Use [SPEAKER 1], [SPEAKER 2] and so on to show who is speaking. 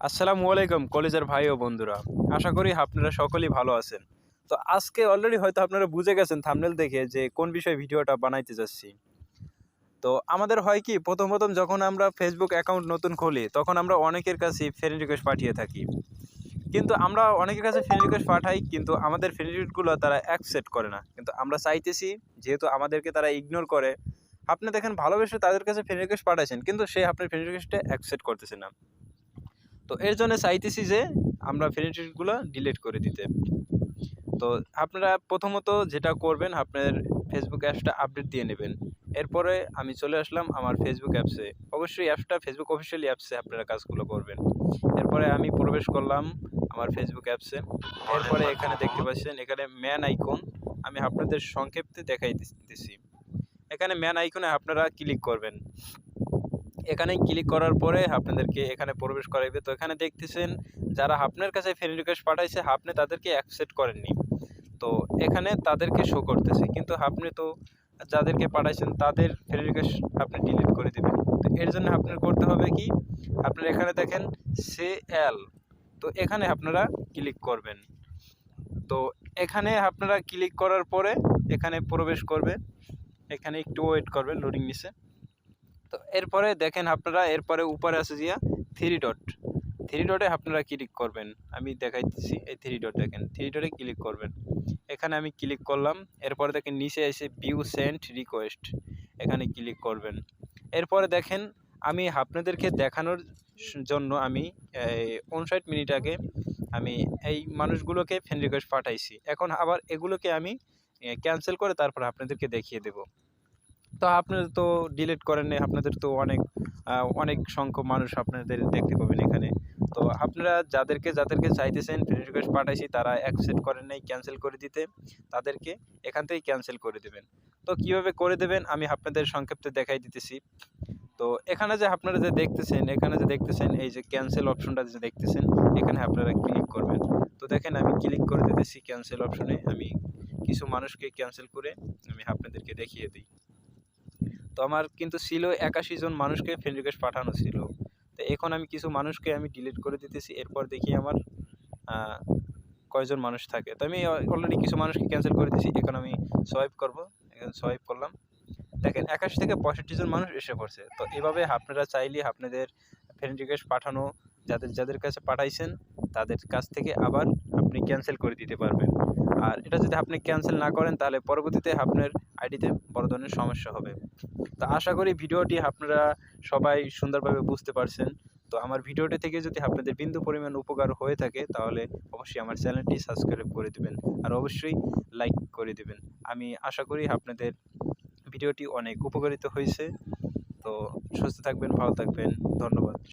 [SPEAKER 1] আসসালামু আলাইকুম কলেজের ভাই ও বন্ধুরা। আশা করি আপনারা সকলেই ভালো আছেন। তো আজকে অলরেডি হয়তো আপনারা বুঝে গেছেন থাম্বনেল দেখে যে কোন বিষয়ে ভিডিওটা বানাইতে যাচ্ছি। তো আমাদের হয় কি প্রথম যখন আমরা ফেসবুক অ্যাকাউন্ট নতুন খুলি তখন আমরা অনেকের কাছেই ফ্রেন্ড রিকোয়েস্ট পাঠিয়ে থাকি। কিন্তু আমরা অনেকের কাছে ফ্রেন্ড রিকোয়েস্ট পাঠাই কিন্তু আমাদের ফ্রেন্ড রিকোয়েস্টগুলো তারা অ্যাকসেপ্ট করে না। কিন্তু আমরা চাইতেছি যেহেতু আমাদেরকে তারা ইগনোর করে, আপনি দেখেন ভালোবেসে তাদের কাছে ফ্রেন্ড রিকোয়েস্ট পাঠাইছেন কিন্তু সে আপনার ফ্রেন্ড রিকোয়েস্টটা অ্যাকসেপ্ট করতেছে না। তো এর জন্য চাইতেছি যে আমরা ফ্রেন্ড রিকোয়েস্টগুলো ডিলিট করে দিতে। তো আপনারা প্রথমত যেটা করবেন আপনার ফেসবুক অ্যাপসটা আপডেট দিয়ে নেবেন। এরপরে আমি চলে আসলাম আমার ফেসবুক অ্যাপসে। অবশ্যই অ্যাপসটা ফেসবুক অফিসিয়ালি অ্যাপসে আপনারা কাজগুলো করবেন। এরপরে আমি প্রবেশ করলাম আমার ফেসবুক অ্যাপসে। এরপরে এখানে দেখতে পাচ্ছেন এখানে ম্যান আইকন আমি আপনাদের সংক্ষেপে দেখাই দিতেছি। এখানে ম্যান আইকনে আপনারা ক্লিক করবেন। এখানে ক্লিক করার পরে আপনাদেরকে এখানে প্রবেশ করাইবে। তো এখানে দেখতেছেন যারা আপনার কাছে ফ্রেন্ড রিকোয়েস্ট পাঠাইছে আপনি তাদেরকে অ্যাকসেপ্ট করেননি। তো এখানে তাদেরকে শো করতেছে কিন্তু আপনি তো যাদেরকে পাঠাইছেন তাদের ফ্রেন্ড রিকোয়েস্ট আপনি ডিলিট করে দিবেন। তো এর জন্য আপনার করতে হবে কি আপনারা এখানে দেখেন সেল। তো এখানে আপনারা ক্লিক করবেন। তো এখানে আপনারা ক্লিক করার পরে এখানে প্রবেশ করবে। এখানে একটু ওয়েট করবেন, লোডিং নিছে। তো এরপরে দেখেন আপনারা এরপরে উপরে আছে জিয়া থ্রি ডটে আপনারা ক্লিক করবেন। আমি দেখাইতেছি এই থ্রি ডট দেখেন, থ্রি ডটে ক্লিক করবেন। এখানে আমি ক্লিক করলাম। এরপরে দেখেন নিচে এসে ভিউ সেন্ড রিকোয়েস্ট, এখানে ক্লিক করবেন। এরপরে দেখেন আমি আপনাদেরকে দেখানোর জন্য আমি 59 মিনিট আগে আমি এই মানুষগুলোকে ফ্রেন্ড রিকোয়েস্ট পাঠাইছি। এখন আবার এগুলোকে আমি ক্যান্সেল করে তারপর আপনাদেরকে দেখিয়ে দেব। তো আপনারা তো ডিলিট করেন নাই, আপনাদের তো অনেক সংখ্যক মানুষ আপনাদের দেখতে পাবেন এখানে। তো আপনারা যাদেরকে চাইতেছেন ফ্রেন্ড রিকোয়েস্ট পাঠাইছি তারা অ্যাকসেপ্ট করেন নাই, ক্যান্সেল করে দিতে, তাদেরকে এখান থেকে ক্যান্সেল করে দেবেন। তো কীভাবে করে দেবেন আমি আপনাদের সংক্ষেপে দেখাই দিতেছি। তো এখানে যে আপনারা দেখতেছেন এই যে ক্যান্সেল অপশনটা যে দেখতেছেন এখানে আপনারা ক্লিক করবেন। তো দেখেন আমি ক্লিক করে দিতেছি ক্যান্সেল অপশনে। আমি কিছু মানুষকে ক্যান্সেল করে আমি আপনাদেরকে দেখিয়ে দিই। তো আমার কিন্তু ছিল ৮১ জন মানুষকে ফ্রেন্ড রিকোয়েস্ট পাঠানো ছিল। তো এখন আমি কিছু মানুষকে আমি ডিলিট করে দিতেছি। এরপর দেখি আমার কয়জন মানুষ থাকে। তো আমি অলরেডি কিছু মানুষকে ক্যান্সেল করে দিয়েছি। এখন আমি সোয়াইপ করব। এখন সোয়াইপ করলাম। দেখেন ৮১ থেকে ৬৫ জন মানুষ এসে পড়ছে। তো এভাবে আপনারা চাইলে আপনাদের ফ্রেন্ড রিকোয়েস্ট পাঠানো যাদের কাছে পাঠাইছেন তাদের কাছ থেকে আবার আপনি ক্যান্সেল করে দিতে পারবেন। আর এটা যদি আপনি ক্যান্সেল না করেন তাহলে পরবর্তীতে আপনার আইডিতে বড় ধরনের সমস্যা হবে। তো আশা করি ভিডিওটি আপনারা সবাই সুন্দরভাবে বুঝতে পারছেন। তো আমার ভিডিওটি থেকে যদি আপনাদের বিন্দু পরিমাণ উপকার হয়ে থাকে তাহলে অবশ্যই আমার চ্যানেলটি সাবস্ক্রাইব করে দিবেন। আর অবশ্যই লাইক করে দিবেন। আমি আশা করি আপনাদের ভিডিওটি অনেক উপকারিত হয়েছে। তো সুস্থ থাকবেন, ভালো থাকবেন। ধন্যবাদ।